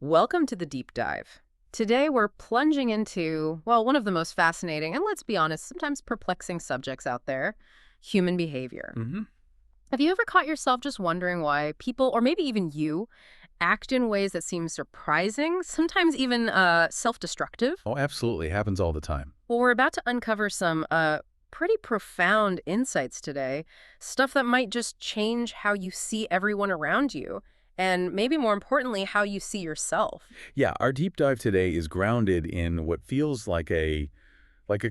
Welcome to the deep dive. Today we're plunging into, well, one of the most fascinating and, let's be honest, sometimes perplexing subjects out there, human behavior. hmm Have you ever caught yourself just wondering why people, or maybe even you, act in ways that seem surprising, sometimes even self-destructive? Oh, absolutely. Happens all the time. Well, we're about to uncover some pretty profound insights today, stuff that might just change how you see everyone around you, and maybe more importantly, how you see yourself. Yeah, our deep dive today is grounded in what feels like a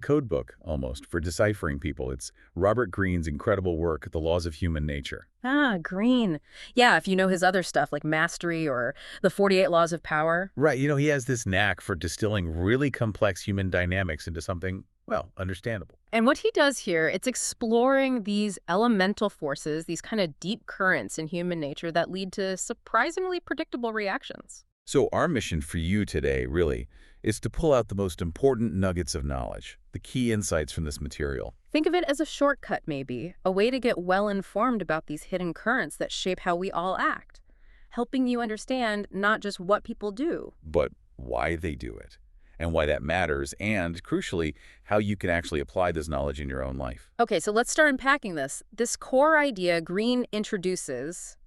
code book almost for deciphering people. It's Robert Greene's incredible work, The Laws of Human Nature. Ah, Greene. Yeah, if you know his other stuff like Mastery or the 48 Laws of Power. Right, he has this knack for distilling really complex human dynamics into something, well, understandable. And what he does here, it's exploring these elemental forces, these kind of deep currents in human nature that lead to surprisingly predictable reactions. So our mission for you today, really, is to pull out the most important nuggets of knowledge, the key insights from this material. Think of it as a shortcut, maybe, a way to get well informed about these hidden currents that shape how we all act, helping you understand not just what people do. But why they do it, and why that matters, and, crucially, how you can actually apply this knowledge in your own life. Okay, so let's start unpacking this. This core idea Greene introduces,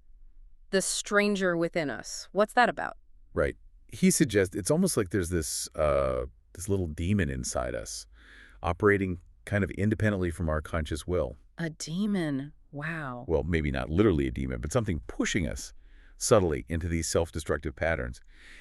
the stranger within us. What's that about? Right. He suggests it's almost like there's this little demon inside us, operating kind of independently from our conscious will. A demon. Wow. Well, maybe not literally a demon, but something pushing us subtly into these self-destructive patterns.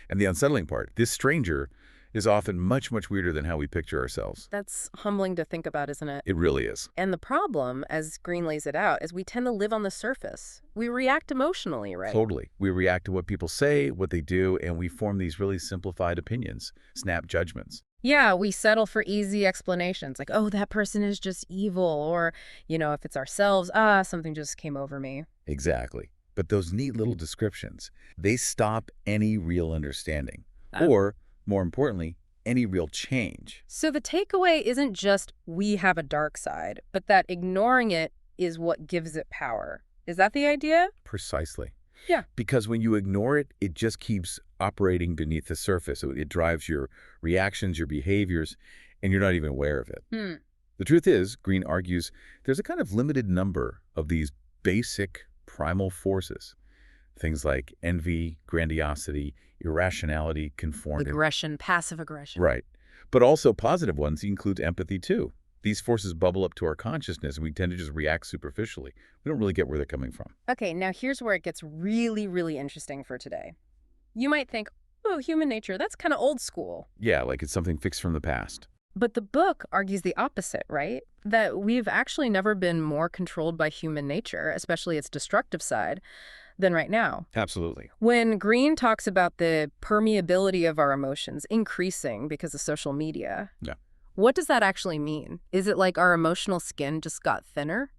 And the unsettling part, this stranger is often much, much weirder than how we picture ourselves. That's humbling to think about, isn't it? It really is. And the problem, as Greene lays it out, is we tend to live on the surface. We react emotionally, right? Totally. We react to what people say, what they do, and we form these really simplified opinions, snap judgments. Yeah, we settle for easy explanations like, oh, that person is just evil. Or, if it's ourselves, something just came over me. Exactly. But those neat little descriptions, they stop any real understanding. Oh. Or, more importantly, any real change. So the takeaway isn't just we have a dark side, but that ignoring it is what gives it power. Is that the idea? Precisely. Yeah. Because when you ignore it, it just keeps operating beneath the surface. It drives your reactions, your behaviors, and you're not even aware of it. The truth is, Greene argues, there's a kind of limited number of these basic primal forces. Things like envy, grandiosity, irrationality, conformity. Aggression, passive aggression. Right. But also positive ones include empathy, too. These forces bubble up to our consciousness, and we tend to just react superficially. We don't really get where they're coming from. Okay, now here's where it gets really, really interesting for today. You might think, oh, human nature, that's kind of old school. Yeah, like it's something fixed from the past. But the book argues the opposite, right? That we've actually never been more controlled by human nature, especially its destructive side, than right now. Absolutely. When Greene talks about the permeability of our emotions increasing because of social media, Yeah. what does that actually mean? Is it like our emotional skin just got thinner?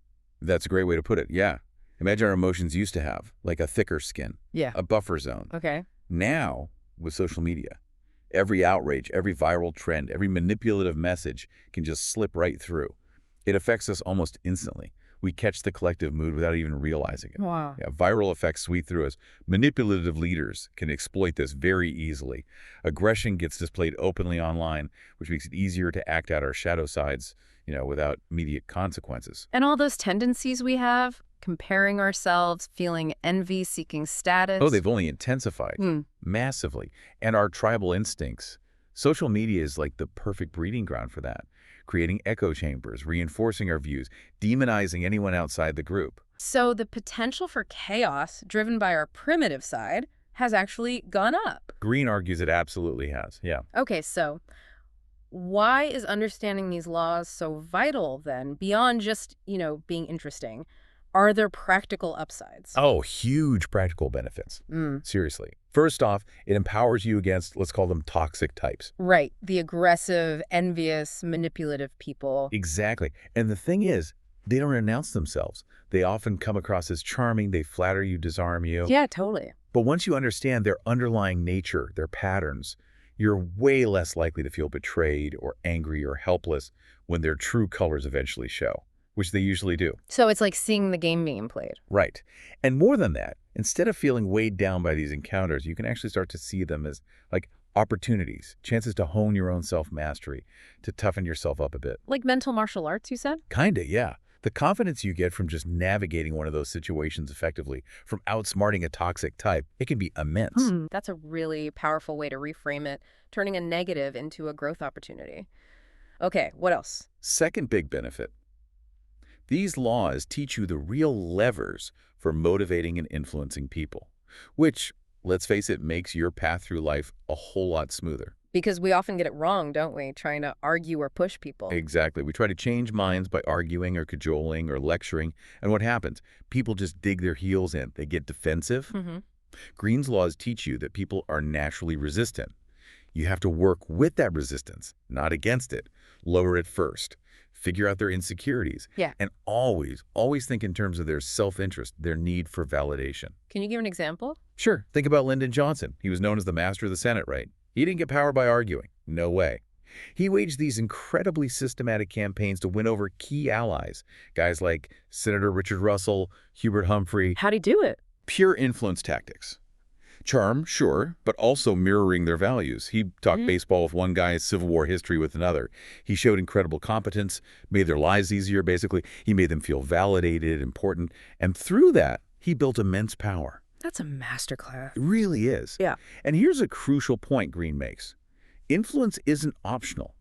That's a great way to put it, yeah. Imagine our emotions used to have, like a thicker skin, Yeah. a buffer zone. Okay. Now, with social media, every outrage, every viral trend, every manipulative message can just slip right through. It affects us almost instantly. We catch the collective mood without even realizing it. Wow. Yeah, viral effects sweep through us. Manipulative leaders can exploit this very easily. Aggression gets displayed openly online, which makes it easier to act out our shadow sides, without immediate consequences. And all those tendencies we have, comparing ourselves, feeling envy, seeking status. Oh, they've only intensified massively. And our tribal instincts. Social media is like the perfect breeding ground for that, creating echo chambers, reinforcing our views, demonizing anyone outside the group. So the potential for chaos driven by our primitive side has actually gone up. Greene argues it absolutely has, yeah. Okay, so why is understanding these laws so vital then, beyond just, being interesting? Are there practical upsides? Oh, huge practical benefits. Seriously. First off, it empowers you against, let's call them toxic types. Right. The aggressive, envious, manipulative people. Exactly. And the thing is, they don't announce themselves. They often come across as charming. They flatter you, disarm you. Yeah, totally. But once you understand their underlying nature, their patterns, you're way less likely to feel betrayed or angry or helpless when their true colors eventually show, which they usually do. So it's like seeing the game being played. Right. And more than that, Instead of feeling weighed down by these encounters, you can actually start to see them as like opportunities, chances to hone your own self-mastery, to toughen yourself up a bit. Like mental martial arts, you said? Kinda, yeah. The confidence you get from just navigating one of those situations effectively, from outsmarting a toxic type, it can be immense. That's a really powerful way to reframe it, turning a negative into a growth opportunity. Okay, what else? Second big benefit. These laws teach you the real levers for motivating and influencing people, which, let's face it, makes your path through life a whole lot smoother. Because we often get it wrong, don't we? Trying to argue or push people. Exactly. We try to change minds by arguing or cajoling or lecturing, and what happens? People just dig their heels in. They get defensive. Hmm. Greene's laws teach you that people are naturally resistant. You have to work with that resistance, not against it. Lower it first. Figure out their insecurities. Yeah. And always think in terms of their self-interest, their need for validation. Can you give an example? Sure, think about Lyndon Johnson. He was known as the master of the Senate, right? He didn't get power by arguing. No way. He waged these incredibly systematic campaigns to win over key allies, guys like Senator Richard Russell, Hubert Humphrey. How'd he do it? Pure influence tactics. Charm, sure, but also mirroring their values. He talked baseball with one guy, Civil War history with another. He showed incredible competence, made their lives easier, basically. He made them feel validated, important, and through that, he built immense power. That's a masterclass. It really is. Yeah. And here's a crucial point Greene makes. Influence isn't optional.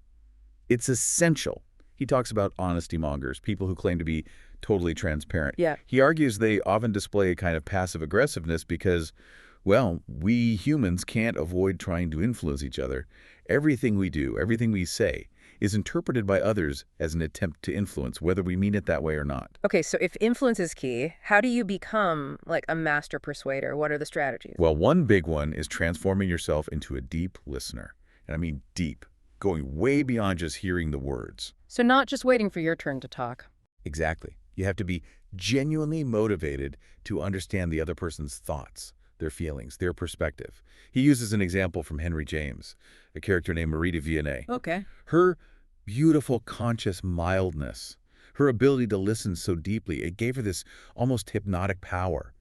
It's essential. He talks about honesty mongers, people who claim to be totally transparent. Yeah. He argues they often display a kind of passive aggressiveness because, well, we humans can't avoid trying to influence each other. Everything we do, everything we say, is interpreted by others as an attempt to influence, whether we mean it that way or not. Okay, so if influence is key, how do you become like a master persuader? What are the strategies? Well, one big one is transforming yourself into a deep listener. And I mean deep, going way beyond just hearing the words. So not just waiting for your turn to talk. Exactly. You have to be genuinely motivated to understand the other person's thoughts, their feelings, their perspective. He uses an example from Henry James, a character named Marie de Vianney. Okay. Her beautiful, conscious mildness, her ability to listen so deeply, it gave her this almost hypnotic power.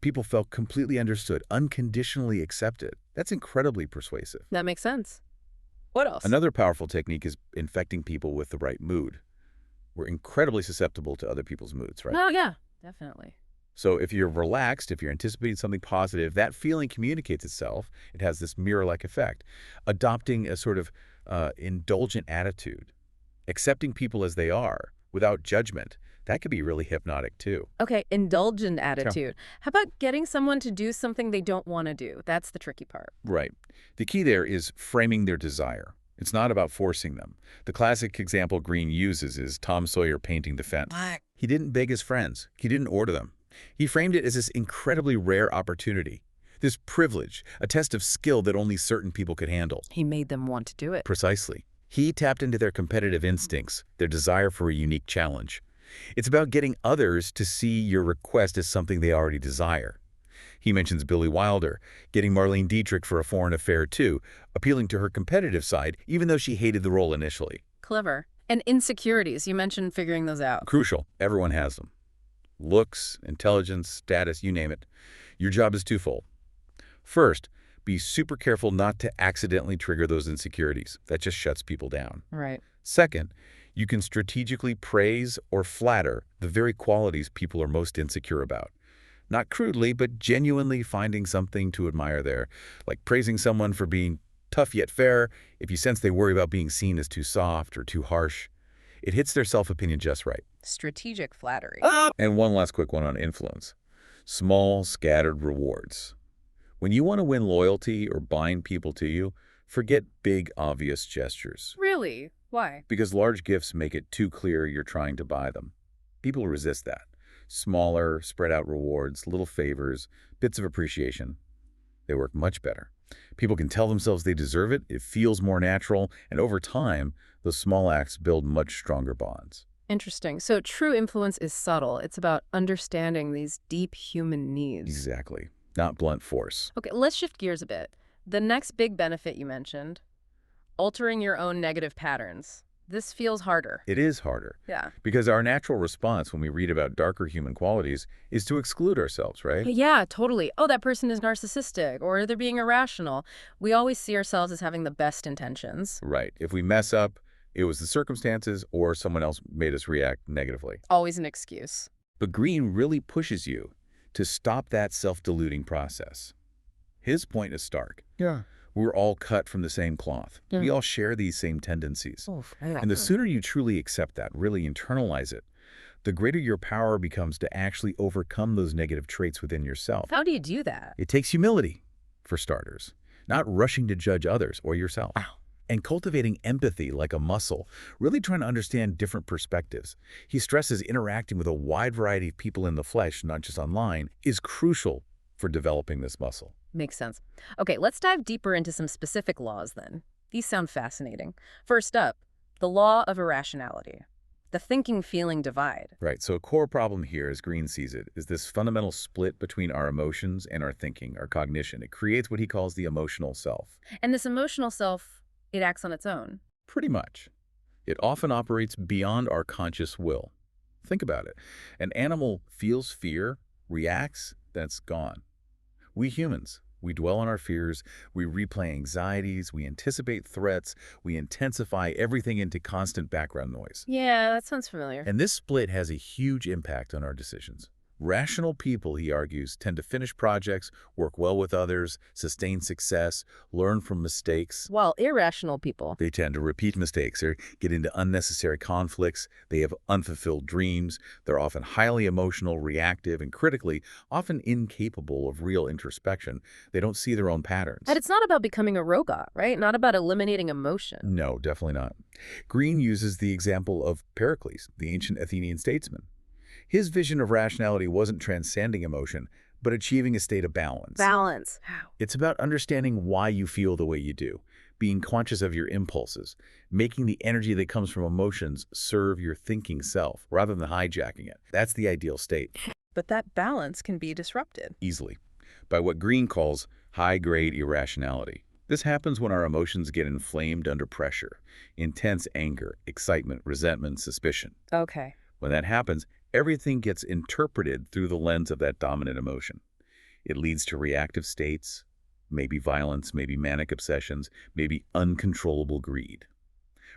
People felt completely understood, unconditionally accepted. That's incredibly persuasive. That makes sense. What else? Another powerful technique is infecting people with the right mood. We're incredibly susceptible to other people's moods, right? Oh, yeah, definitely. So if you're relaxed, if you're anticipating something positive, that feeling communicates itself. It has this mirror-like effect. Adopting a sort of indulgent attitude, accepting people as they are without judgment, that could be really hypnotic too. Okay, indulgent attitude. How about getting someone to do something they don't want to do? That's the tricky part. Right. The key there is framing their desire. It's not about forcing them. The classic example Greene uses is Tom Sawyer painting the fence. He didn't beg his friends. He didn't order them. He framed it as this incredibly rare opportunity, this privilege, a test of skill that only certain people could handle. He made them want to do it. Precisely. He tapped into their competitive instincts, their desire for a unique challenge. It's about getting others to see your request as something they already desire. He mentions Billy Wilder, getting Marlene Dietrich for A Foreign Affair too, appealing to her competitive side, even though she hated the role initially. Clever. And insecurities, you mentioned figuring those out. Crucial. Everyone has them. Looks, intelligence, status, you name it. Your job is twofold. First, be super careful not to accidentally trigger those insecurities. That just shuts people down. Right. Second, you can strategically praise or flatter the very qualities people are most insecure about. Not crudely, but genuinely finding something to admire there, like praising someone for being tough yet fair if you sense they worry about being seen as too soft or too harsh. It hits their self-opinion just right. Strategic flattery. And one last quick one on influence. Small, scattered rewards. When you want to win loyalty or bind people to you, forget big, obvious gestures. Really? Why? Because large gifts make it too clear you're trying to buy them. People resist that. Smaller, spread out rewards, little favors, bits of appreciation. They work much better. People can tell themselves they deserve it, it feels more natural, and over time, those small acts build much stronger bonds. Interesting. So true influence is subtle. It's about understanding these deep human needs. Exactly. Not blunt force. Okay, let's shift gears a bit. The next big benefit you mentioned, altering your own negative patterns. This feels harder. It is harder Yeah. because our natural response when we read about darker human qualities is to exclude ourselves, right? Yeah, totally. Oh, that person is narcissistic or they're being irrational. We always see ourselves as having the best intentions. Right. If we mess up, it was the circumstances or someone else made us react negatively. Always an excuse. But Greene really pushes you to stop that self-deluding process. His point is stark. Yeah. We're all cut from the same cloth. Yeah. We all share these same tendencies. Oof. And the sooner you truly accept that, really internalize it, the greater your power becomes to actually overcome those negative traits within yourself. How do you do that? It takes humility, for starters, not rushing to judge others or yourself. Wow. And cultivating empathy like a muscle, really trying to understand different perspectives. He stresses interacting with a wide variety of people in the flesh, not just online, is crucial for developing this muscle. Makes sense. Okay, let's dive deeper into some specific laws then. These sound fascinating. First up, the law of irrationality, the thinking-feeling divide. Right, so a core problem here, as Greene sees it, is this fundamental split between our emotions and our thinking, our cognition. It creates what he calls the emotional self. And this emotional self, it acts on its own. Pretty much. It often operates beyond our conscious will. Think about it. An animal feels fear, reacts, then it's gone. We humans, we dwell on our fears, we replay anxieties, we anticipate threats, we intensify everything into constant background noise. Yeah, that sounds familiar. And this split has a huge impact on our decisions. Rational people, he argues, tend to finish projects, work well with others, sustain success, learn from mistakes. While irrational people. They tend to repeat mistakes or get into unnecessary conflicts. They have unfulfilled dreams. They're often highly emotional, reactive, and critically, often incapable of real introspection. They don't see their own patterns. And it's not about becoming a robot, right? Not about eliminating emotion. No, definitely not. Greene uses the example of Pericles, the ancient Athenian statesman. His vision of rationality wasn't transcending emotion, but achieving a state of balance. Balance. How? It's about understanding why you feel the way you do, being conscious of your impulses, making the energy that comes from emotions serve your thinking self rather than hijacking it. That's the ideal state. But that balance can be disrupted. Easily. By what Greene calls high-grade irrationality. This happens when our emotions get inflamed under pressure. Intense anger, excitement, resentment, suspicion. Okay. When that happens, everything gets interpreted through the lens of that dominant emotion. It leads to reactive states, maybe violence, maybe manic obsessions, maybe uncontrollable greed.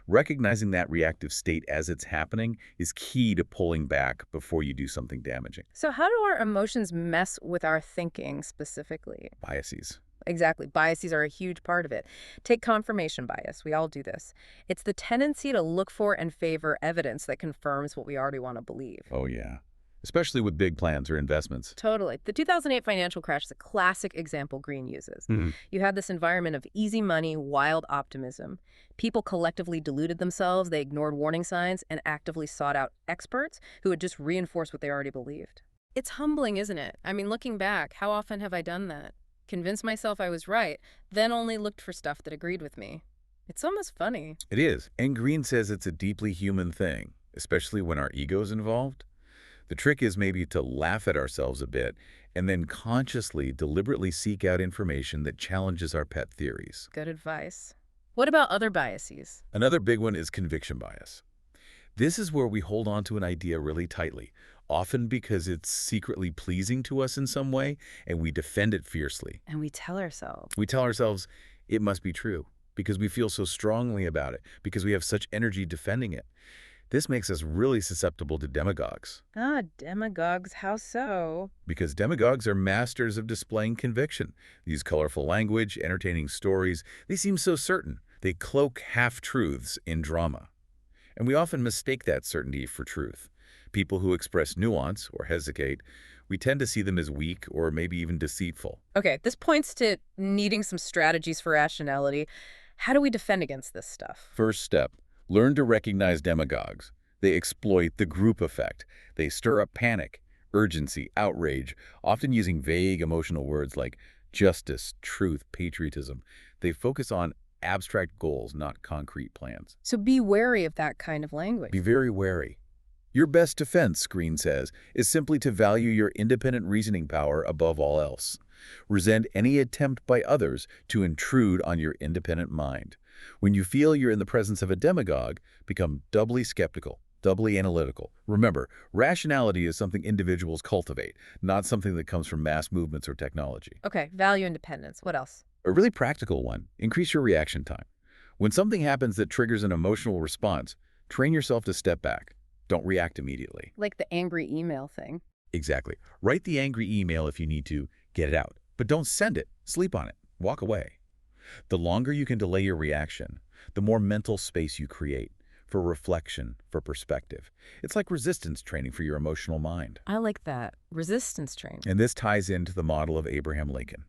Recognizing that reactive state as it's happening is key to pulling back before you do something damaging. So how do our emotions mess with our thinking specifically? Biases. Exactly. Biases are a huge part of it. Take confirmation bias. We all do this. It's the tendency to look for and favor evidence that confirms what we already want to believe. Oh, yeah. Especially with big plans or investments. Totally. The 2008 financial crash is a classic example Greene uses. You had this environment of easy money, wild optimism. People collectively deluded themselves, they ignored warning signs, and actively sought out experts who would just reinforce what they already believed. It's humbling, isn't it? I mean, looking back, how often have I done that? Convinced myself I was right, then only looked for stuff that agreed with me. It's almost funny. It is. And Greene says it's a deeply human thing, especially when our ego's involved. The trick is maybe to laugh at ourselves a bit and then consciously, deliberately seek out information that challenges our pet theories. Good advice. What about other biases? Another big one is conviction bias. This is where we hold on to an idea really tightly, often because it's secretly pleasing to us in some way, and we defend it fiercely. And we tell ourselves. We tell ourselves it must be true because we feel so strongly about it, because we have such energy defending it. This makes us really susceptible to demagogues. Ah, demagogues, how so? Because demagogues are masters of displaying conviction. They use colorful language, entertaining stories. They seem so certain. They cloak half-truths in drama. And we often mistake that certainty for truth. People who express nuance or hesitate, we tend to see them as weak or maybe even deceitful. Okay, this points to needing some strategies for rationality. How do we defend against this stuff? First step, learn to recognize demagogues. They exploit the group effect. They stir up panic, urgency, outrage, often using vague emotional words like justice, truth, patriotism. They focus on abstract goals, not concrete plans. So be wary of that kind of language. Be very wary. Your best defense, Greene says, is simply to value your independent reasoning power above all else. Resent any attempt by others to intrude on your independent mind. When you feel you're in the presence of a demagogue, become doubly skeptical, doubly analytical. Remember, rationality is something individuals cultivate, not something that comes from mass movements or technology. Okay, value independence. What else? A really practical one, increase your reaction time. When something happens that triggers an emotional response, train yourself to step back. Don't react immediately. Like the angry email thing. Exactly. Write the angry email if you need to, get it out. But don't send it. Sleep on it. Walk away. The longer you can delay your reaction, the more mental space you create for reflection, for perspective. It's like resistance training for your emotional mind. I like that. Resistance training. And this ties into the model of Abraham Lincoln.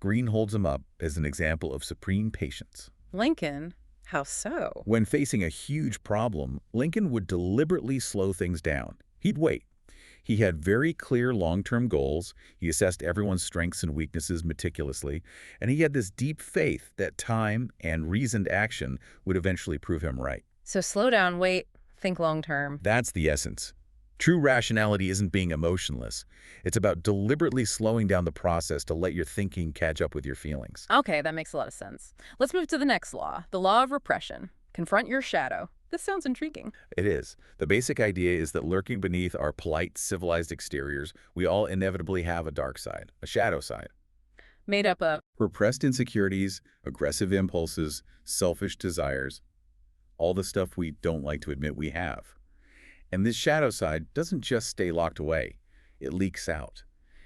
Greene holds him up as an example of supreme patience. Lincoln? How so? When facing a huge problem, Lincoln would deliberately slow things down. He'd wait. He had very clear long-term goals. He assessed everyone's strengths and weaknesses meticulously, and he had this deep faith that time and reasoned action would eventually prove him right. So slow down, wait, think long term. That's the essence. True rationality isn't being emotionless. It's about deliberately slowing down the process to let your thinking catch up with your feelings. Okay, that makes a lot of sense. Let's move to the next law, the law of repression. Confront your shadow. This sounds intriguing. It is. The basic idea is that lurking beneath our polite, civilized exteriors, we all inevitably have a dark side, a shadow side. Made up of. Repressed insecurities, aggressive impulses, selfish desires, all the stuff we don't like to admit we have. And this shadow side doesn't just stay locked away. It leaks out.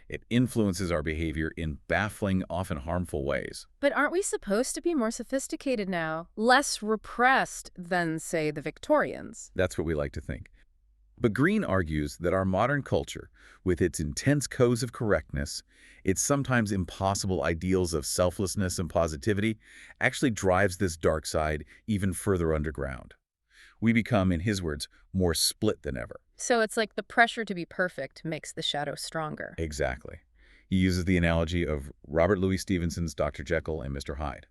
It influences our behavior in baffling, often harmful ways. But aren't we supposed to be more sophisticated now? Less repressed than, say, the Victorians? That's what we like to think. But Greene argues that our modern culture, with its intense codes of correctness, its sometimes impossible ideals of selflessness and positivity, actually drives this dark side even further underground. We become, in his words, more split than ever. So it's like the pressure to be perfect makes the shadow stronger. Exactly. He uses the analogy of Robert Louis Stevenson's Dr. Jekyll and Mr. Hyde.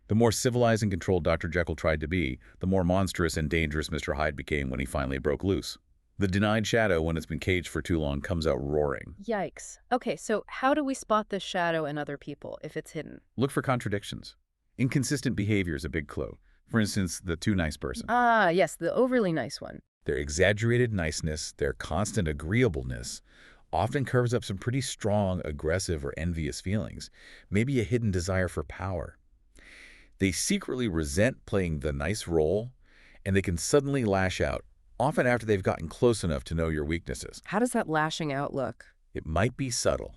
The more civilized and controlled Dr. Jekyll tried to be, the more monstrous and dangerous Mr. Hyde became when he finally broke loose. The denied shadow, when it's been caged for too long, comes out roaring. Yikes. Okay, so how do we spot this shadow in other people if it's hidden? Look for contradictions. Inconsistent behavior is a big clue. For instance, the too nice person. Ah, yes, the overly nice one. Their exaggerated niceness, their constant agreeableness, often covers up some pretty strong, aggressive, or envious feelings, maybe a hidden desire for power. They secretly resent playing the nice role, and they can suddenly lash out, often after they've gotten close enough to know your weaknesses. How does that lashing out look? It might be subtle.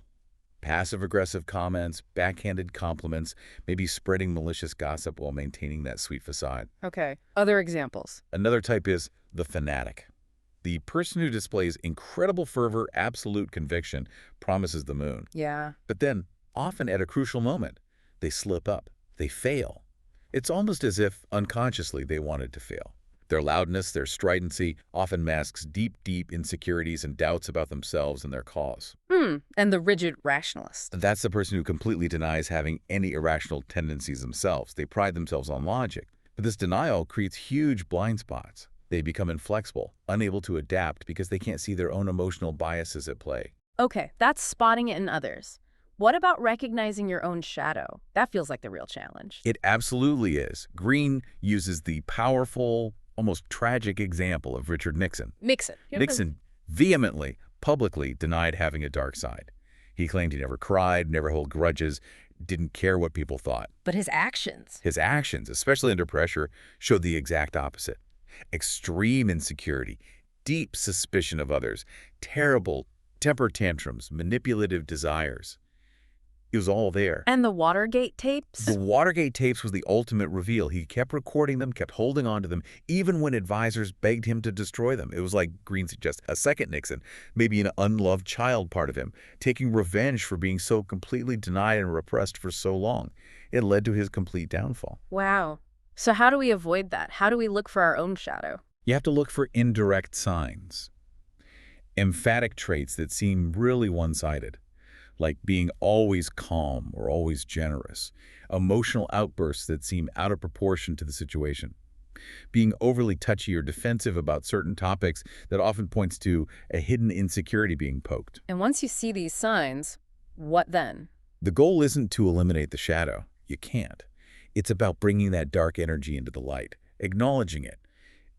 Passive-aggressive comments, backhanded compliments, maybe spreading malicious gossip while maintaining that sweet facade. Okay, other examples. Another type is the fanatic. The person who displays incredible fervor, absolute conviction, promises the moon. Yeah. But then, often at a crucial moment, they slip up. They fail. It's almost as if, unconsciously, they wanted to fail. Their loudness, their stridency, often masks deep, deep insecurities and doubts about themselves and their cause. And the rigid rationalist. That's the person who completely denies having any irrational tendencies themselves. They pride themselves on logic. But this denial creates huge blind spots. They become inflexible, unable to adapt because they can't see their own emotional biases at play. Okay, that's spotting it in others. What about recognizing your own shadow? That feels like the real challenge. It absolutely is. Greene uses the powerful, almost tragic example of Richard Nixon. Nixon vehemently, publicly denied having a dark side. He claimed he never cried, never held grudges, didn't care what people thought. But his actions. His actions, especially under pressure, showed the exact opposite. Extreme insecurity, deep suspicion of others, terrible temper tantrums, manipulative desires. It was all there. And the Watergate tapes? The Watergate tapes was the ultimate reveal. He kept recording them, kept holding on to them, even when advisors begged him to destroy them. It was like Greene suggests, a second Nixon, maybe an unloved child part of him, taking revenge for being so completely denied and repressed for so long. It led to his complete downfall. Wow. So how do we avoid that? How do we look for our own shadow? You have to look for indirect signs, emphatic traits that seem really one-sided, like being always calm or always generous, emotional outbursts that seem out of proportion to the situation, being overly touchy or defensive about certain topics that often points to a hidden insecurity being poked. And once you see these signs, what then? The goal isn't to eliminate the shadow. You can't. It's about bringing that dark energy into the light, acknowledging it,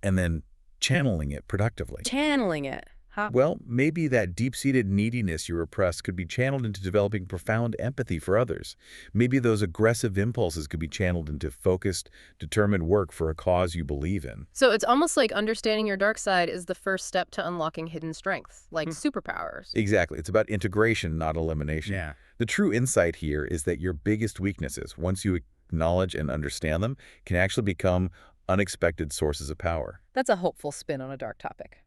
and then channeling it productively. Channeling it. Huh? Well, maybe that deep-seated neediness you repress could be channeled into developing profound empathy for others. Maybe those aggressive impulses could be channeled into focused, determined work for a cause you believe in. So it's almost like understanding your dark side is the first step to unlocking hidden strengths, like Hmm. superpowers. Exactly. It's about integration, not elimination. Yeah. The true insight here is that your biggest weaknesses, once you acknowledge and understand them, can actually become unexpected sources of power. That's a hopeful spin on a dark topic.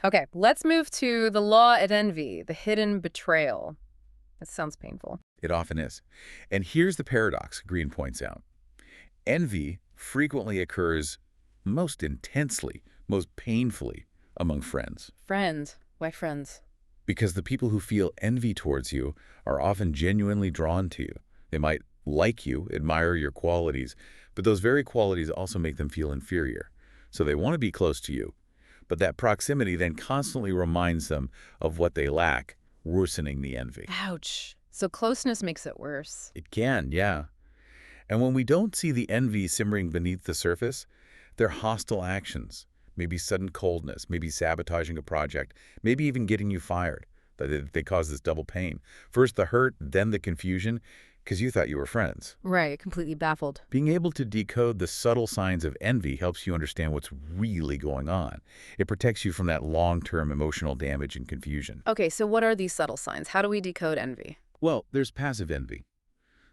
Okay, let's move to the law at envy, the hidden betrayal. That sounds painful. It often is. And here's the paradox, Greene points out. Envy frequently occurs most intensely, most painfully among friends. Friends. Why friends? Because the people who feel envy towards you are often genuinely drawn to you. They might like you, admire your qualities, but those very qualities also make them feel inferior. So they want to be close to you. But that proximity then constantly reminds them of what they lack, worsening the envy. Ouch. So closeness makes it worse. It can, yeah. And when we don't see the envy simmering beneath the surface, they're hostile actions. Maybe sudden coldness, maybe sabotaging a project, maybe even getting you fired. They cause this double pain. First the hurt, then the confusion, because you thought you were friends. Right, completely baffled. Being able to decode the subtle signs of envy helps you understand what's really going on. It protects you from that long-term emotional damage and confusion. Okay, so what are these subtle signs? How do we decode envy? Well, there's passive envy.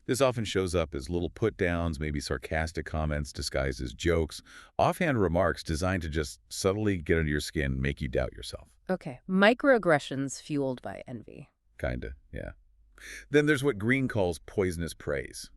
This often shows up as little put-downs, maybe sarcastic comments disguised as jokes, offhand remarks designed to just subtly get under your skin, make you doubt yourself. Okay, microaggressions fueled by envy. Kinda, yeah. Then there's what Greene calls poisonous praise.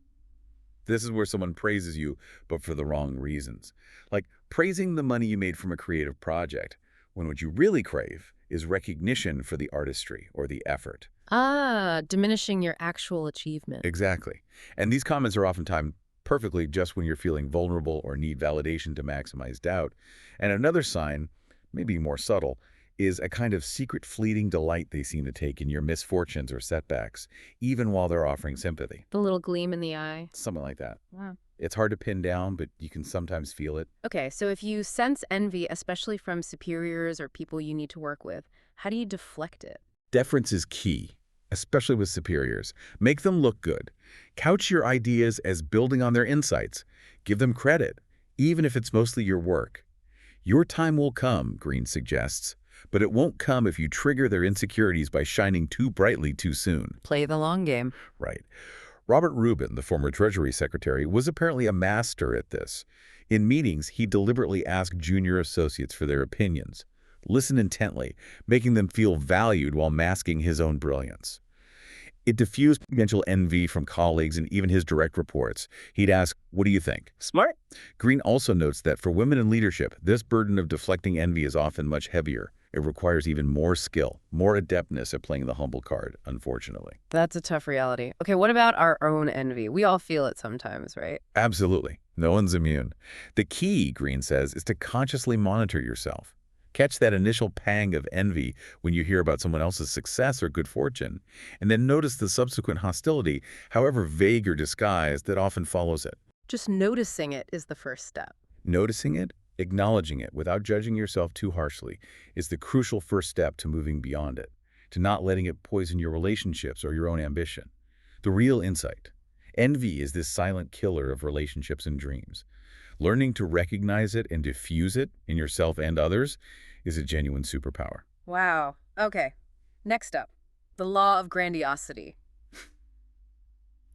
This is where someone praises you, but for the wrong reasons. Like praising the money you made from a creative project, when what you really crave is recognition for the artistry or the effort. Ah, diminishing your actual achievement. Exactly. And these comments are often timed perfectly just when you're feeling vulnerable or need validation to maximize doubt. And another sign, maybe more subtle, is a kind of secret fleeting delight they seem to take in your misfortunes or setbacks, even while they're offering sympathy. The little gleam in the eye. Something like that. Wow. It's hard to pin down, but you can sometimes feel it. Okay, so if you sense envy, especially from superiors or people you need to work with, how do you deflect it? Deference is key, especially with superiors. Make them look good. Couch your ideas as building on their insights. Give them credit, even if it's mostly your work. Your time will come, Greene suggests, but it won't come if you trigger their insecurities by shining too brightly too soon. Play the long game. Right. Robert Rubin, the former Treasury Secretary, was apparently a master at this. In meetings, he deliberately asked junior associates for their opinions. Listen intently, making them feel valued while masking his own brilliance. It diffused potential envy from colleagues and even his direct reports. He'd ask, "What do you think?" Smart. Greene also notes that for women in leadership, this burden of deflecting envy is often much heavier. It requires even more skill, more adeptness at playing the humble card, unfortunately. That's a tough reality. Okay, what about our own envy? We all feel it sometimes, right? Absolutely. No one's immune. The key, Greene says, is to consciously monitor yourself. Catch that initial pang of envy when you hear about someone else's success or good fortune, and then notice the subsequent hostility, however vague or disguised, that often follows it. Just noticing it is the first step. Noticing it, acknowledging it without judging yourself too harshly is the crucial first step to moving beyond it, to not letting it poison your relationships or your own ambition. The real insight. Envy is this silent killer of relationships and dreams. Learning to recognize it and diffuse it in yourself and others is a genuine superpower. Wow. Okay. Next up, the law of grandiosity.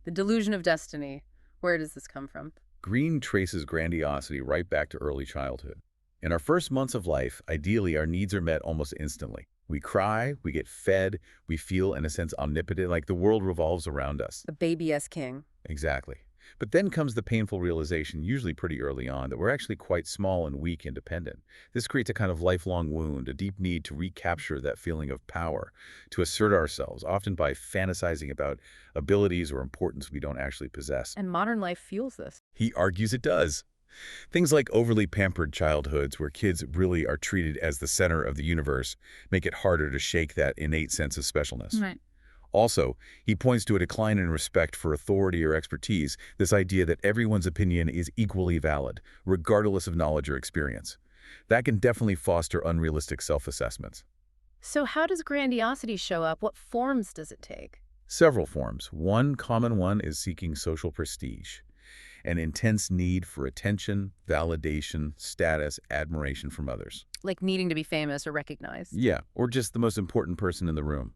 The delusion of destiny. Where does this come from? Greene traces grandiosity right back to early childhood. In our first months of life, ideally, our needs are met almost instantly. We cry, we get fed, we feel, in a sense, omnipotent, like the world revolves around us. The baby as king. Exactly. But then comes the painful realization, usually pretty early on, that we're actually quite small and weak and dependent. This creates a kind of lifelong wound, a deep need to recapture that feeling of power, to assert ourselves, often by fantasizing about abilities or importance we don't actually possess. And modern life fuels this. He argues it does. Things like overly pampered childhoods, where kids really are treated as the center of the universe, make it harder to shake that innate sense of specialness. Right. Also, he points to a decline in respect for authority or expertise, this idea that everyone's opinion is equally valid, regardless of knowledge or experience. That can definitely foster unrealistic self-assessments. So how does grandiosity show up? What forms does it take? Several forms. One common one is seeking social prestige, an intense need for attention, validation, status, admiration from others. Like needing to be famous or recognized? Yeah, or just the most important person in the room.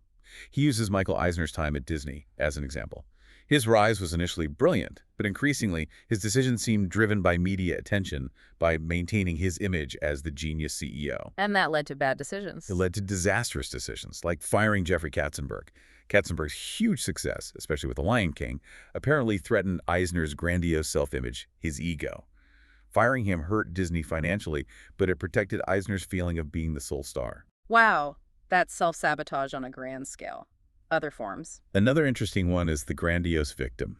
He uses Michael Eisner's time at Disney as an example. His rise was initially brilliant, but increasingly, his decisions seemed driven by media attention, by maintaining his image as the genius CEO. And that led to bad It decisions. led to disastrous decisions, like firing Jeffrey Katzenberg. Katzenberg's huge success, especially with The Lion King, apparently threatened Eisner's grandiose self-image, his ego. Firing him hurt Disney financially, but it protected Eisner's feeling of being the sole star. Wow, that's self-sabotage on a grand scale. Other forms. Another interesting one is the grandiose victim.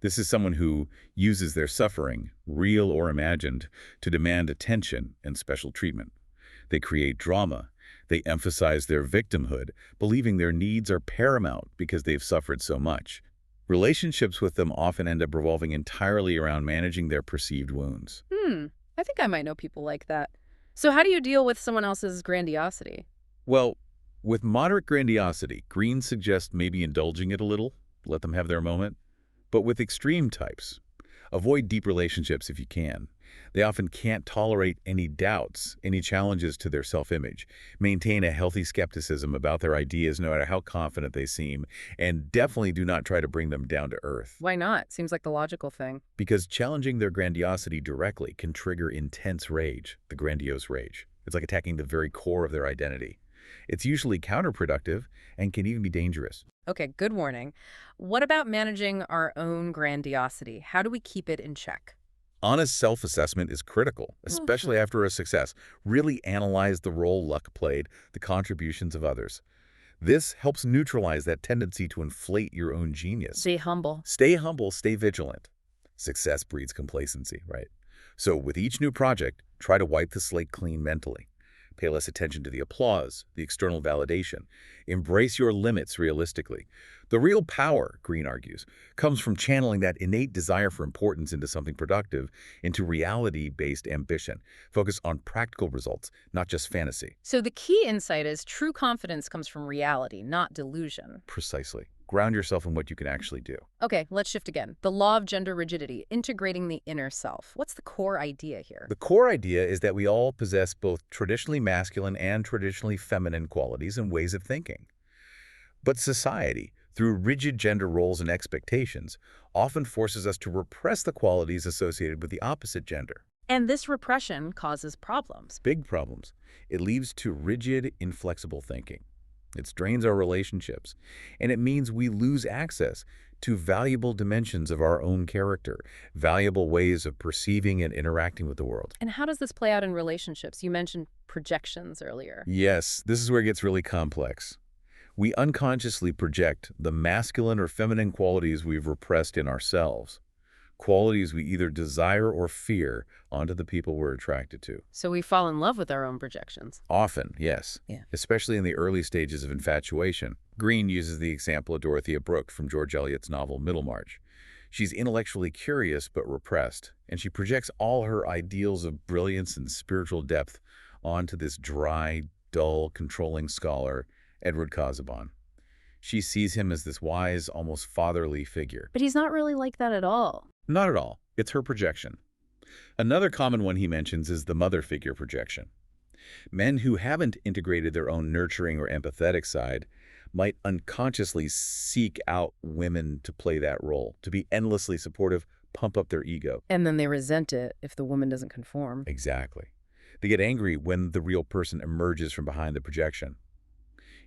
This is someone who uses their suffering, real or imagined, to demand attention and special treatment. They create drama. They emphasize their victimhood, believing their needs are paramount because they've suffered so much. Relationships with them often end up revolving entirely around managing their perceived wounds. I think I might know people like that. So how do you deal with someone else's grandiosity? Well, with moderate grandiosity, Greene suggests maybe indulging it a little, let them have their moment. But with extreme types, avoid deep relationships if you can. They often can't tolerate any doubts, any challenges to their self-image. Maintain a healthy skepticism about their ideas no matter how confident they seem, and definitely do not try to bring them down to earth. Why not? Seems like the logical thing. Because challenging their grandiosity directly can trigger intense rage, the grandiose rage. It's like attacking the very core of their identity. It's usually counterproductive and can even be dangerous. Okay, good warning. What about managing our own grandiosity? How do we keep it in check? Honest self-assessment is critical, especially after a success. Really analyze the role luck played, the contributions of others. This helps neutralize that tendency to inflate your own genius. Stay humble. Stay humble, stay vigilant. Success breeds complacency, right? So with each new project, try to wipe the slate clean mentally. Pay less attention to the applause, the external validation. Embrace your limits realistically. The real power, Greene argues, comes from channeling that innate desire for importance into something productive, into reality-based ambition. Focus on practical results, not just fantasy. So the key insight is true confidence comes from reality, not delusion. Precisely. Ground yourself in what you can actually do. Okay, let's shift again. The law of gender rigidity, integrating the inner self. What's the core idea here? The core idea is that we all possess both traditionally masculine and traditionally feminine qualities and ways of thinking. But society, through rigid gender roles and expectations, often forces us to repress the qualities associated with the opposite gender. And this repression causes problems. Big problems. It leads to rigid, inflexible thinking. It strains our relationships, and it means we lose access to valuable dimensions of our own character, valuable ways of perceiving and interacting with the world. And how does this play out in relationships? You mentioned projections earlier. Yes, this is where it gets really complex. We unconsciously project the masculine or feminine qualities we've repressed in ourselves, qualities we either desire or fear, onto the people we're attracted to. So we fall in love with our own projections. Often, yes. Yeah. Especially in the early stages of infatuation. Greene uses the example of Dorothea Brooke from George Eliot's novel Middlemarch. She's intellectually curious but repressed, and she projects all her ideals of brilliance and spiritual depth onto this dry, dull, controlling scholar, Edward Casaubon. She sees him as this wise, almost fatherly figure. But he's not really like that at all. Not at all. It's her projection. Another common one he mentions is the mother figure projection. Men who haven't integrated their own nurturing or empathetic side might unconsciously seek out women to play that role, to be endlessly supportive, pump up their ego. And then they resent it if the woman doesn't conform. Exactly. They get angry when the real person emerges from behind the projection.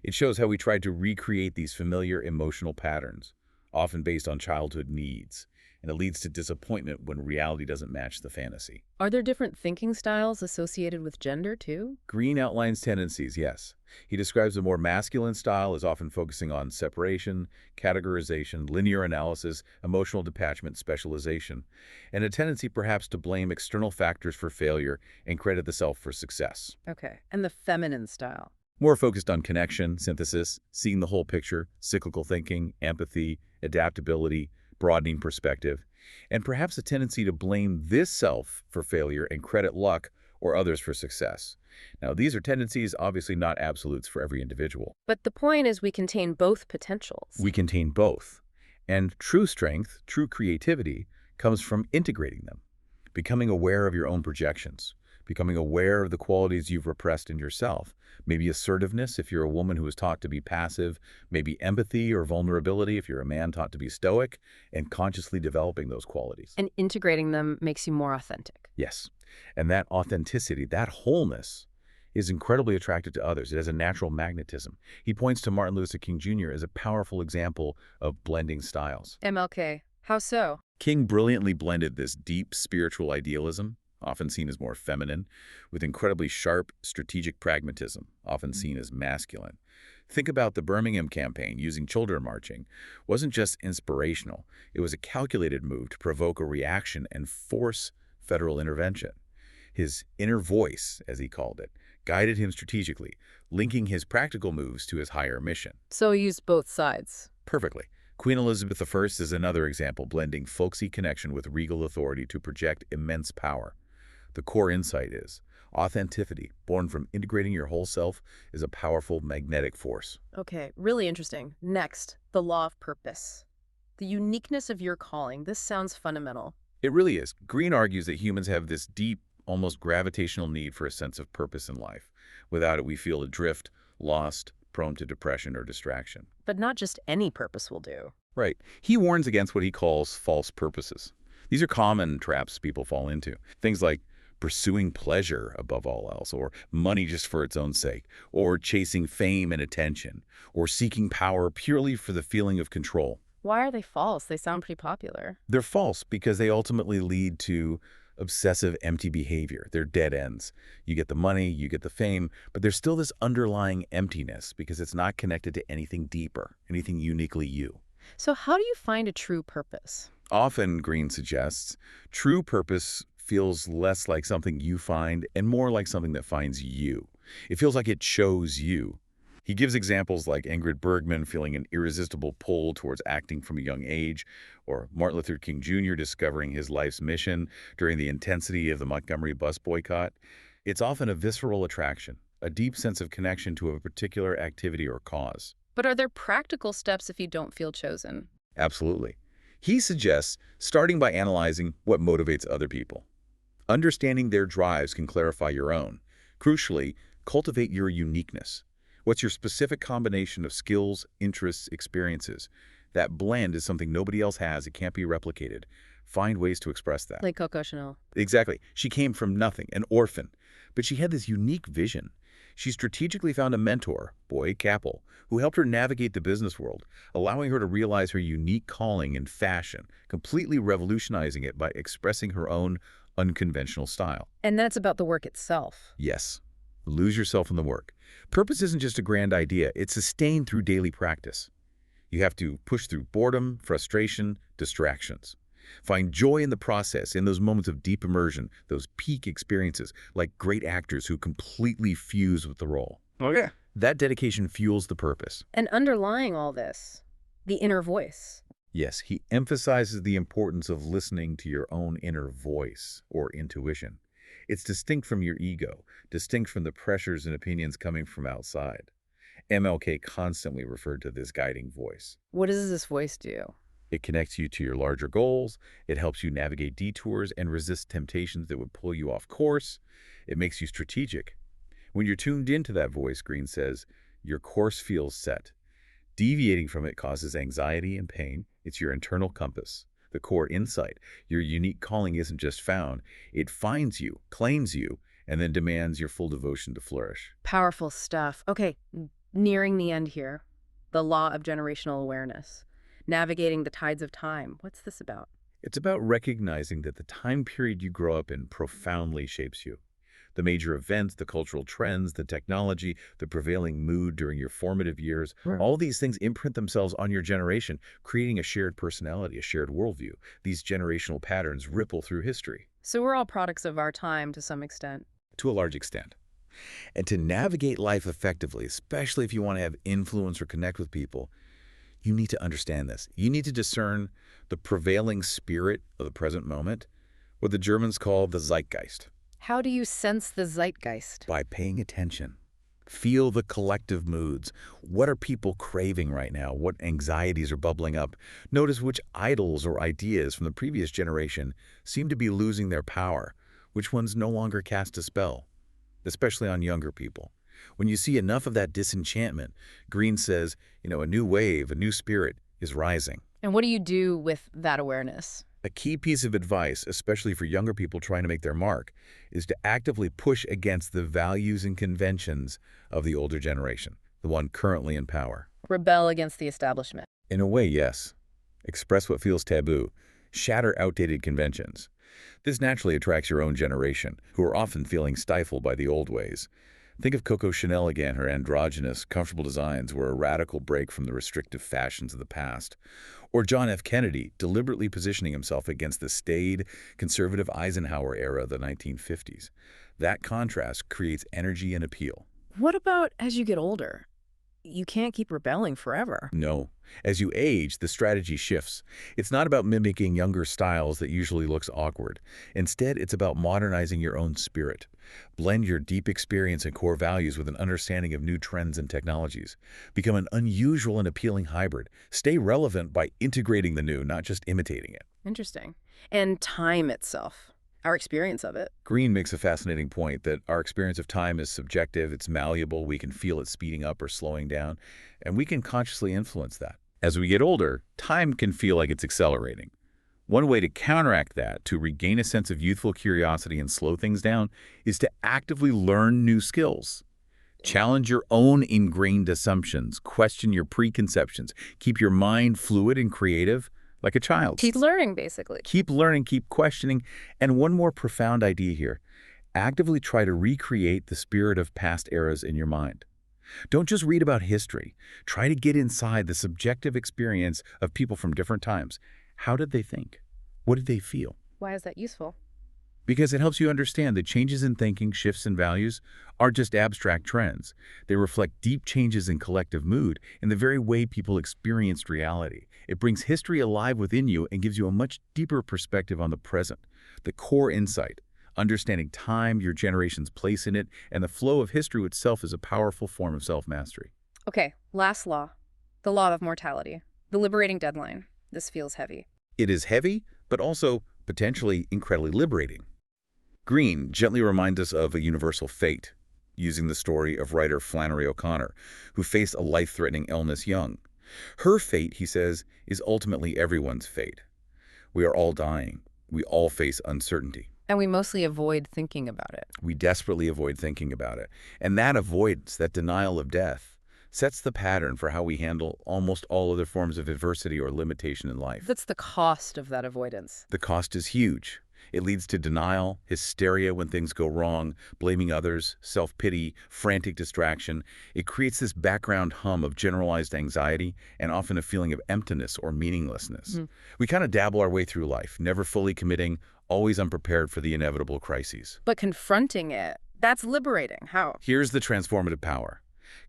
It shows how we try to recreate these familiar emotional patterns, often based on childhood needs, and it leads to disappointment when reality doesn't match the fantasy. Are there different thinking styles associated with gender, too? Greene outlines tendencies, yes. He describes a more masculine style as often focusing on separation, categorization, linear analysis, emotional detachment, specialization, and a tendency perhaps to blame external factors for failure and credit the self for success. Okay. And the feminine style? More focused on connection, synthesis, seeing the whole picture, cyclical thinking, empathy, adaptability, broadening perspective, and perhaps a tendency to blame this self for failure and credit luck or others for success. Now, these are tendencies, obviously not absolutes for every individual. But the point is we contain both potentials. We contain both. And true strength, true creativity, comes from integrating them, becoming aware of your own projections, becoming aware of the qualities you've repressed in yourself. Maybe assertiveness if you're a woman who was taught to be passive, maybe empathy or vulnerability if you're a man taught to be stoic, and consciously developing those qualities. And integrating them makes you more authentic. Yes. And that authenticity, that wholeness, is incredibly attractive to others. It has a natural magnetism. He points to Martin Luther King Jr. as a powerful example of blending styles. MLK. How so? King brilliantly blended this deep spiritual idealism, often seen as more feminine, with incredibly sharp strategic pragmatism, often seen as masculine. Think about the Birmingham campaign using children marching. Wasn't just inspirational. It was a calculated move to provoke a reaction and force federal intervention. His inner voice, as he called it, guided him strategically, linking his practical moves to his higher mission. So he used both sides. Perfectly. Queen Elizabeth I is another example, blending folksy connection with regal authority to project immense power. The core insight is, authenticity, born from integrating your whole self, is a powerful magnetic force. Okay, really interesting. Next, the law of purpose. The uniqueness of your calling. This sounds fundamental. It really is. Greene argues that humans have this deep, almost gravitational need for a sense of purpose in life. Without it, we feel adrift, lost, prone to depression or distraction. But not just any purpose will do. Right. He warns against what he calls false purposes. These are common traps people fall into. Things like pursuing pleasure above all else, or money just for its own sake, or chasing fame and attention, or seeking power purely for the feeling of control. Why are they false? They sound pretty popular. They're false because they ultimately lead to obsessive, empty behavior. They're dead ends. You get the money, you get the fame, but there's still this underlying emptiness because it's not connected to anything deeper, anything uniquely you. So how do you find a true purpose? Often, Greene suggests, true purpose feels less like something you find and more like something that finds you. It feels like it chose you. He gives examples like Ingrid Bergman feeling an irresistible pull towards acting from a young age, or Martin Luther King Jr. discovering his life's mission during the intensity of the Montgomery bus boycott. It's often a visceral attraction, a deep sense of connection to a particular activity or cause. But are there practical steps if you don't feel chosen? Absolutely. He suggests starting by analyzing what motivates other people. Understanding their drives can clarify your own. Crucially, cultivate your uniqueness. What's your specific combination of skills, interests, experiences? That blend is something nobody else has. It can't be replicated. Find ways to express that. Like Coco Chanel. Exactly. She came from nothing, an orphan, but she had this unique vision. She strategically found a mentor, Boyd Capel, who helped her navigate the business world, allowing her to realize her unique calling in fashion, completely revolutionizing it by expressing her own unconventional style. And that's about the work itself. Yes. Lose yourself in the work. Purpose isn't just a grand idea. It's sustained through daily practice. You have to push through boredom, frustration, distractions. Find joy in the process, in those moments of deep immersion, those peak experiences, like great actors who completely fuse with the role. Oh, yeah. That dedication fuels the purpose. And underlying all this, the inner voice. Yes, he emphasizes the importance of listening to your own inner voice or intuition. It's distinct from your ego, distinct from the pressures and opinions coming from outside. MLK constantly referred to this guiding voice. What does this voice do? It connects you to your larger goals. It helps you navigate detours and resist temptations that would pull you off course. It makes you strategic. When you're tuned into that voice, Greene says, your course feels set. Deviating from it causes anxiety and pain. It's your internal compass, the core insight. Your unique calling isn't just found. It finds you, claims you, and then demands your full devotion to flourish. Powerful stuff. Okay, nearing the end here. The law of generational awareness. Navigating the tides of time. What's this about? It's about recognizing that the time period you grow up in profoundly shapes you. The major events, the cultural trends, the technology, the prevailing mood during your formative years, all these things imprint themselves on your generation, creating a shared personality, a shared worldview. These generational patterns ripple through history. So we're all products of our time to some extent. To a large extent. And to navigate life effectively, especially if you want to have influence or connect with people, you need to understand this. You need to discern the prevailing spirit of the present moment, what the Germans call the Zeitgeist, How do you sense the zeitgeist? by paying attention. Feel the collective moods. What are people craving right now? What anxieties are bubbling up? Notice which idols or ideas from the previous generation seem to be losing their power, which ones no longer cast a spell, especially on younger people. When you see enough of that disenchantment, Greene says, a new wave, a new spirit is rising. And what do you do with that awareness? A key piece of advice, especially for younger people trying to make their mark, is to actively push against the values and conventions of the older generation, the one currently in power. Rebel against the establishment. In a way, yes. Express what feels taboo. Shatter outdated conventions. This naturally attracts your own generation, who are often feeling stifled by the old ways. Think of Coco Chanel again. Her androgynous, comfortable designs were a radical break from the restrictive fashions of the past. Or John F. Kennedy deliberately positioning himself against the staid, conservative Eisenhower era of the 1950s. That contrast creates energy and appeal. What about as you get older? You can't keep rebelling forever. No. As you age, the strategy shifts. It's not about mimicking younger styles that usually looks awkward. Instead, it's about modernizing your own spirit. Blend your deep experience and core values with an understanding of new trends and technologies. Become an unusual and appealing hybrid. Stay relevant by integrating the new, not just imitating it. Interesting. And time itself, our experience of it. Greene makes a fascinating point that our experience of time is subjective, it's malleable, we can feel it speeding up or slowing down, and we can consciously influence that. As we get older, time can feel like it's accelerating. One way to counteract that, to regain a sense of youthful curiosity and slow things down, is to actively learn new skills. Challenge your own ingrained assumptions, question your preconceptions, keep your mind fluid and creative, like a child's. Keep learning, basically. Keep learning, keep questioning. And one more profound idea here. Actively try to recreate the spirit of past eras in your mind. Don't just read about history. Try to get inside the subjective experience of people from different times. How did they think? What did they feel? Why is that useful? Because it helps you understand that changes in thinking, shifts in values, aren't just abstract trends. They reflect deep changes in collective mood and the very way people experienced reality. It brings history alive within you and gives you a much deeper perspective on the present. The core insight, understanding time, your generation's place in it, and the flow of history itself is a powerful form of self-mastery. Okay, last law. The law of mortality. The liberating deadline. This feels heavy. It is heavy, but also potentially incredibly liberating. Greene gently reminds us of a universal fate, using the story of writer Flannery O'Connor, who faced a life-threatening illness young. Her fate, he says, is ultimately everyone's fate. We are all dying. We all face uncertainty. And we mostly avoid thinking about it. We desperately avoid thinking about it. And that avoidance, that denial of death, sets the pattern for how we handle almost all other forms of adversity or limitation in life. That's the cost of that avoidance. The cost is huge. It leads to denial, hysteria when things go wrong, blaming others, self-pity, frantic distraction. It creates this background hum of generalized anxiety and often a feeling of emptiness or meaninglessness. We kind of dabble our way through life, never fully committing, always unprepared for the inevitable crises. But confronting it, that's liberating. How? Here's the transformative power.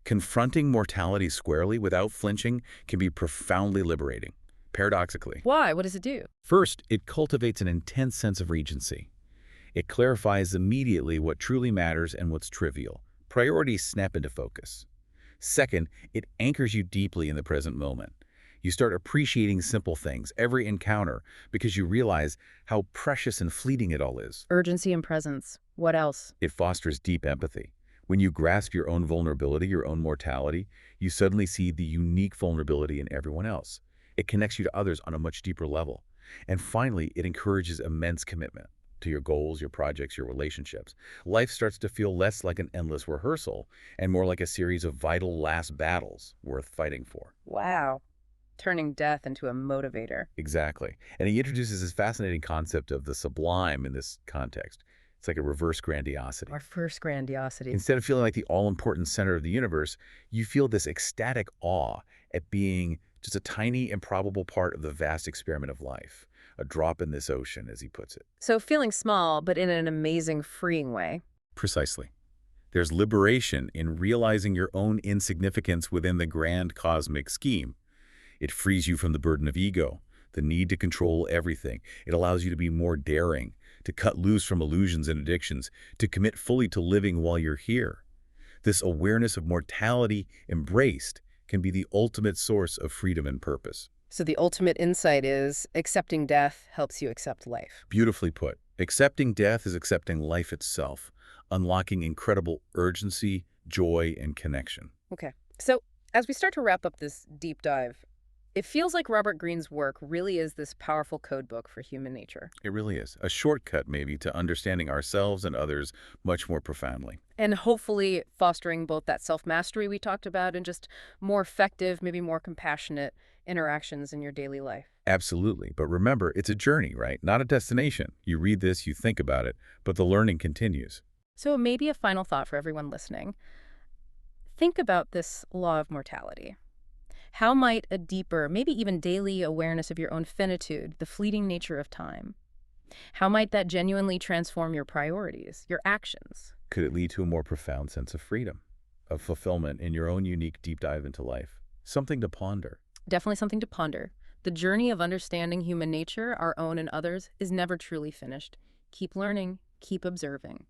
Confronting mortality squarely without flinching can be profoundly liberating. Paradoxically. Why? What does it do? First, it cultivates an intense sense of regency. It clarifies immediately what truly matters and what's trivial. Priorities snap into focus. Second, it anchors you deeply in the present moment. You start appreciating simple things, every encounter, because you realize how precious and fleeting it all is. Urgency and presence. What else? It fosters deep empathy. When you grasp your own vulnerability, your own mortality, you suddenly see the unique vulnerability in everyone else. It connects you to others on a much deeper level. And finally, it encourages immense commitment to your goals, your projects, your relationships. Life starts to feel less like an endless rehearsal and more like a series of vital last battles worth fighting for. Wow. Turning death into a motivator. Exactly. And he introduces this fascinating concept of the sublime in this context. It's like a reverse grandiosity. Our first grandiosity. Instead of feeling like the all-important center of the universe, you feel this ecstatic awe at being just a tiny, improbable part of the vast experiment of life. A drop in this ocean, as he puts it. So feeling small, but in an amazing, freeing way. Precisely. There's liberation in realizing your own insignificance within the grand cosmic scheme. It frees you from the burden of ego, the need to control everything. It allows you to be more daring, to cut loose from illusions and addictions, to commit fully to living while you're here. This awareness of mortality embraced can be the ultimate source of freedom and purpose. So the ultimate insight is accepting death helps you accept life. Beautifully put. Accepting death is accepting life itself, unlocking incredible urgency, joy, and connection. Okay. So as we start to wrap up this deep dive, it feels like Robert Greene's work really is this powerful code book for human nature. It really is. A shortcut, maybe, to understanding ourselves and others much more profoundly. And hopefully fostering both that self-mastery we talked about and just more effective, maybe more compassionate interactions in your daily life. Absolutely. But remember, it's a journey, right? Not a destination. You read this, you think about it, but the learning continues. So maybe a final thought for everyone listening. Think about this law of mortality. How might a deeper, maybe even daily awareness of your own finitude, the fleeting nature of time, how might that genuinely transform your priorities, your actions? Could it lead to a more profound sense of freedom, of fulfillment in your own unique deep dive into life? Something to ponder. Definitely something to ponder. The journey of understanding human nature, our own and others, is never truly finished. Keep learning, keep observing.